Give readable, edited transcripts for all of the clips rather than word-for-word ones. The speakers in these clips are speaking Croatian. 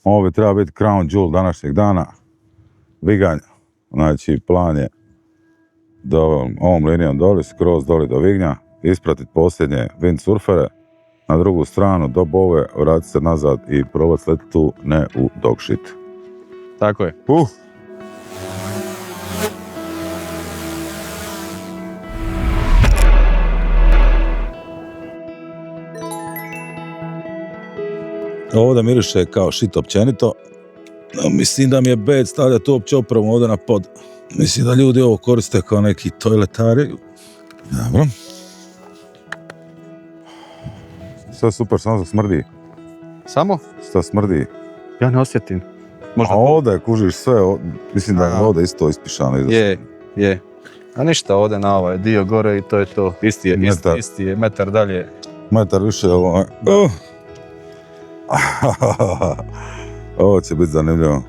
Ovo bi treba biti crown jewel današnjeg dana. Viganj. Znači, plan je da ovom linijom doli, skroz doli do Vignja, ispratiti posljednje windsurfere, na drugu stranu do Bove, vratiti se nazad i probati sletiti tu, ne u dog shit. Tako je. Ovo da miriše kao shit općenito. Mislim da mi je bed stavljati uopće opremu ovdje na pod. Mislim da ljudi ovo koriste kao neki toiletari. Dobro. Sve super, samo se smrdi. Samo? Sve smrdi. Ja ne osjetim. Možda a ovdje kužiš sve, mislim da je ovdje isto ispišano. Je. A ništa, ovdje na ovaj dio gore i to je to. Isti je, metar dalje. Metar više, ovo. Ovo će biti zanimljivo.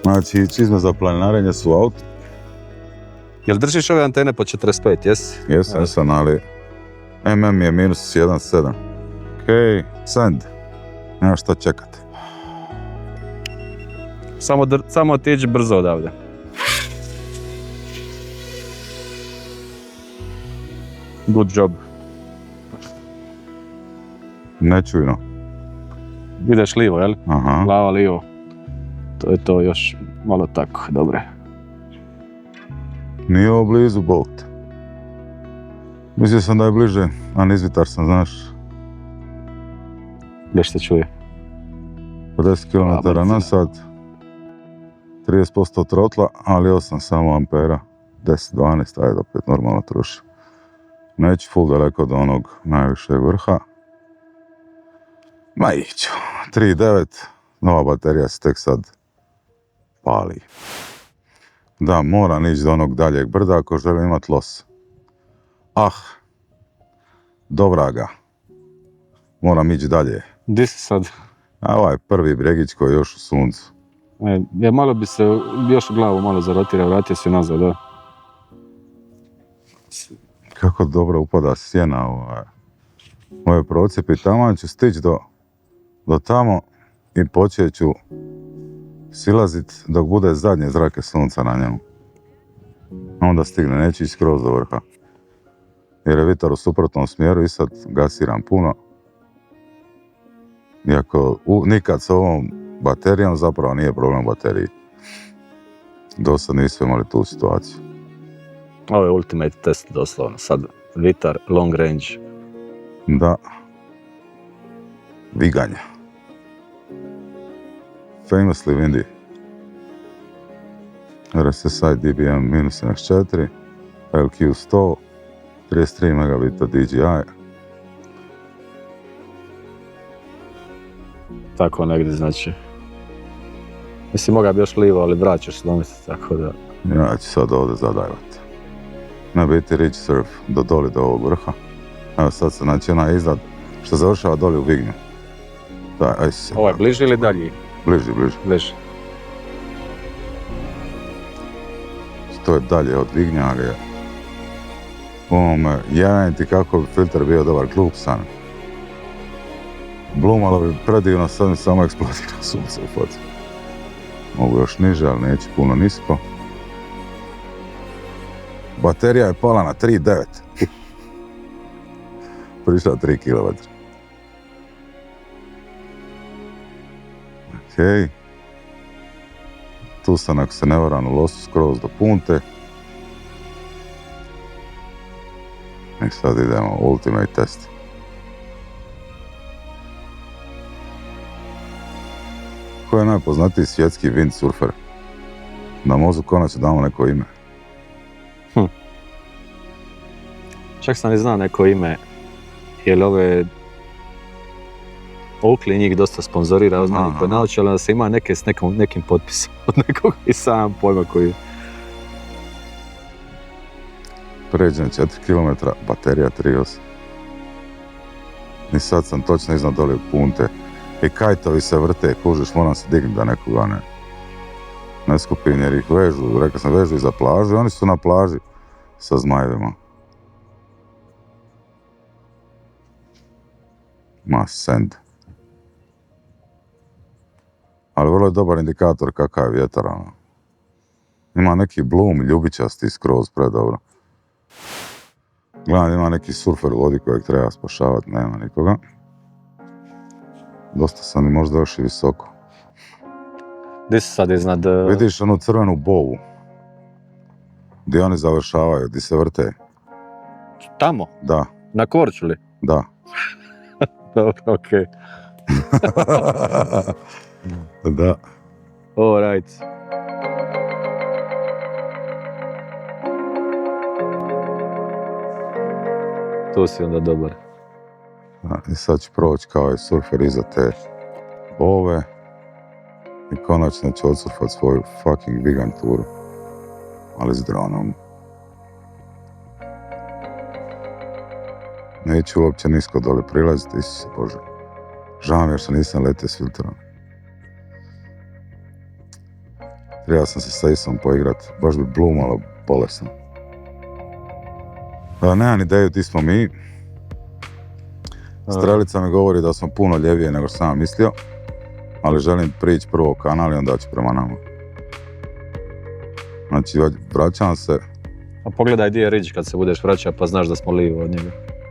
Znači, čizme za planinarenje su out. Jel držiš ove antene po 45, jesi? Jesam, ali MM je minus 1.7. Okej, send. Nema šta čekati. Samo otiđi brzo odavde. Good job. Nečujno. Ideš livo, jel? Aha. Glava livo. To je to još malo tako, dobre. Nije ovo blizu Bolt. Mislio sam da je bliže, a nizvitar sam, znaš. Gdje se čuje? 50 km na sat, 30% trotla, ali 8 samo ampera. 10-12, ajde opet normalno troši. Neću full daleko do onog najvišeg vrha. Ma iću. 3.9, nova baterija se tek sad pali. Da, moram ići do onog daljeg brda ako želim imat los. Dobraga. Moram ići dalje. Gdje si sad? A ovaj prvi bregić koji je još u suncu. Malo bi se još glavu malo zarotira, vratio se nazad, da. Kako dobro upada sjena ove procijepi. Tamo ću stići do tamo i počet ću silazit dok bude zadnje zrake sunca na njemu. Onda stigne, neće ići skroz do vrha. Jer je vitar u suprotnom smjeru i sad gasiram puno. Iako nikad s ovom baterijom zapravo nije problem bateriji. Dosad nismo imali tu situaciju. Ovo je ultimate test doslovno. Sad vitar, long range. Da. Viganja. Famously windy. RSSI DBM -4, LQ 100, 33 megabita DJI. Tako negdje, znači. Mislim, mogao bi još livo, ali vraćaš se domisli, tako da... Ja ću sad ovdje zadajvati. Na biti ridge surf do doli do ovog vrha. Evo sad se znači ona iznad što završava doli u Vignju. Da, aj se. Ovo je bliži ili dalji? Bliži. To je dalje od Vignja, ali je... Jevem ti kako bi filter bio dobar, glup sam. Blumalo bi predivno, sad mi samo eksplodira sunce u focu. Mogu još niže, ali neće puno nisko. Baterija je pala na 3.9. Prišla 3 kW. Okej. Tu sam, ako se ne varam, u losu skroz do punte. I sad idemo u ultimate test. Ko je najpoznatiji svjetski windsurfer? Da mozu konačno damo neko ime. Čak sam ne znao neko ime, jer ove Oakley njih dosta sponzorira, znam koje nauči, ali da se ima neke s nekim potpisom od nekog i sam pojma koji... Pređen 4 km, baterija 3.8. I sad sam točno iznad doli punte. I kajtovi se vrte, kužiš, moram se dignuti da nekoga ne skupim, jer ih vežu, rekao sam vežu i za plažu i oni su na plaži sa zmajevima. Send. Ali vrlo je dobar indikator kakav je vjetar, ono. Ima neki blum ljubičasti skroz predobro. Gledam, ima neki surfer u vodi kojeg treba spašavati, nema nikoga. Dosta sam i možda još i visoko. Gdje si sad iznad... Vidiš onu crvenu bovu? Gdje oni završavaju, gdje se vrte? Tamo? Da, Na Korčuli? da. Dobro, okej. Da. Alright. Tu si onda dobar. I sad ću proći kao i surfer iza te bove. I konačno ću odsurfat svoju fucking vegan turu. Ali s dronom. Neću uopće nisko dole prilaziti, Isuse Bože. Žao mi jer što nisam letio s filterom. Trebao sam se sa Isom poigrat, baš bi blumalo bolesno. Nemam ideju di smo mi. Strelica mi govori da smo puno ljevije nego što sam mislio, ali želim prići prvo kanal i onda ću prema nama. Znači, vraćam se. A pogledaj gdje je ridge kad se budeš vraćao pa znaš da smo lijevo od njega.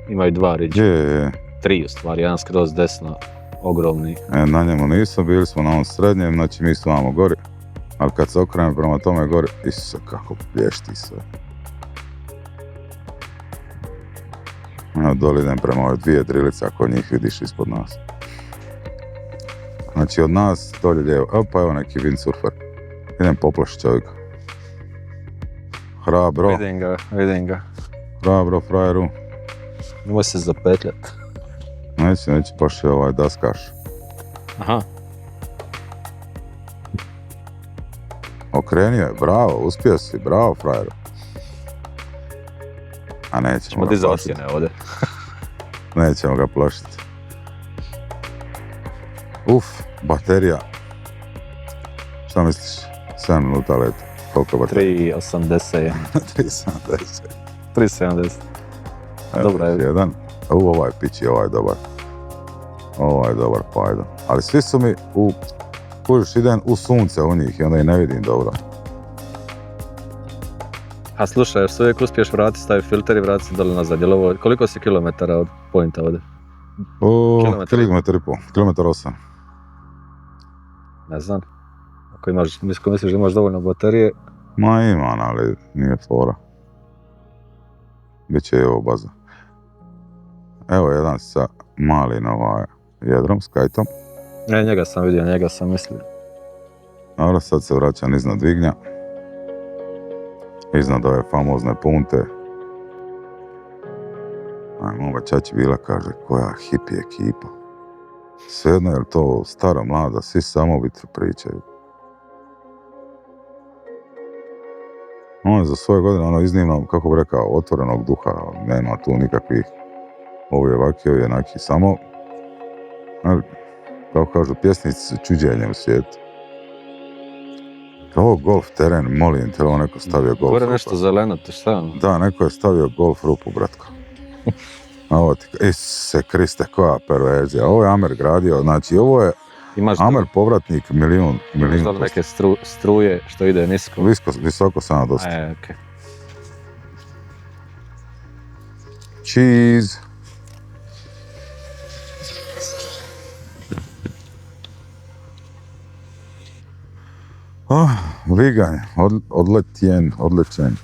Imaju dva ridge. Je. Tri u stvari, jedan skroz desno, ogromni. Na njemu nismo, bili smo na ovom srednjem, znači mi stvamo gori. Ali kad se okrenem prema tome gori, Isuse, kako plješti sve. Evo, dole idem prema ove dvije drilice, ako njih vidiš ispod nas. Znači, od nas dolje lijevo. Opa, evo neki windsurfer. Idem poplaši čovjeka. Hrabro. Vidim ga. Hrabro, frajeru. Nemoj se zapetljat. Neće, baš je ovaj daskaš. Aha. Okrenio je, bravo, uspio si, bravo, frajeru. A nećemo Ćemo ga ti za plašiti. ocjene ovdje. Nećemo ga plašiti. Baterija. Šta misliš? 7 minuta leta. Koliko baterija? 3.80. 3.70. 3.70. Dobro je. Jedan. Ovaj pići, ovaj je dobar. Ovaj je dobar, pa ajde. Ali svi su mi kužiš, idem u sunce u njih i onda ih ne vidim dobro. A slušaj, još se uvijek uspiješ vratiti, stavi filter i vrati se dole nazad. Koliko si kilometara od pointa ovdje? Kilometar i pol. Kilometar 8. Ne znam. Ako misliš da imaš dovoljno baterije... Ma imam, ali nije fora. Biće i ovo baza. Evo jedan sa malim jedrom, s kajtom. Njega sam vidio, njega sam mislio. Dobro, sad se vraćam iznad Vignja. Iznad ove famozne punte. Moga čači bila kaže, koja hippie ekipa. Svejedno je li to staro, mlada, svi samo o vitru pričaju. On je za svoje godine iznimno, kako bi rekao, otvorenog duha. Nema tu nikakvih ovi ovaki, ovi jednaki. Samo, kao kažu, pjesnici su čuđenje u svijetu. Ovo golf teren, molim te, ovo neko stavio golf rupu. Gore nešto zeleno, te šta je ono? Da, neko je stavio golf rupu, bratko. Ovo ti, Isuse Kriste, koja perverzija. Ovo je Amer gradio, znači ovo je Amer povratnik milijun. Imaš da neke struje što ide nisko? Visoko sam dosta. Okej. Cheese. Viganj, odlećen.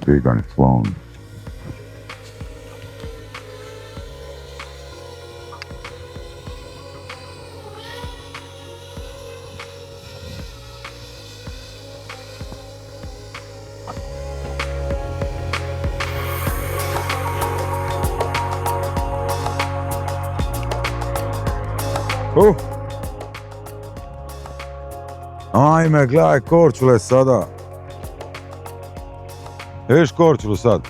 Viganj flown. Ajme, gledaj Korčule sada. Vidiš Korčulu sad?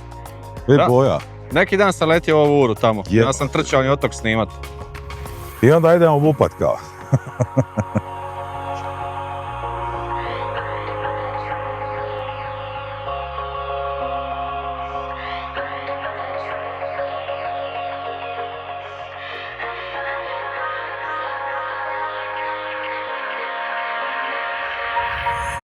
Vidi boja. Neki dan sam letio ovu uru tamo. Ja sam trčao i otok snimat. I onda idemo bupat kao.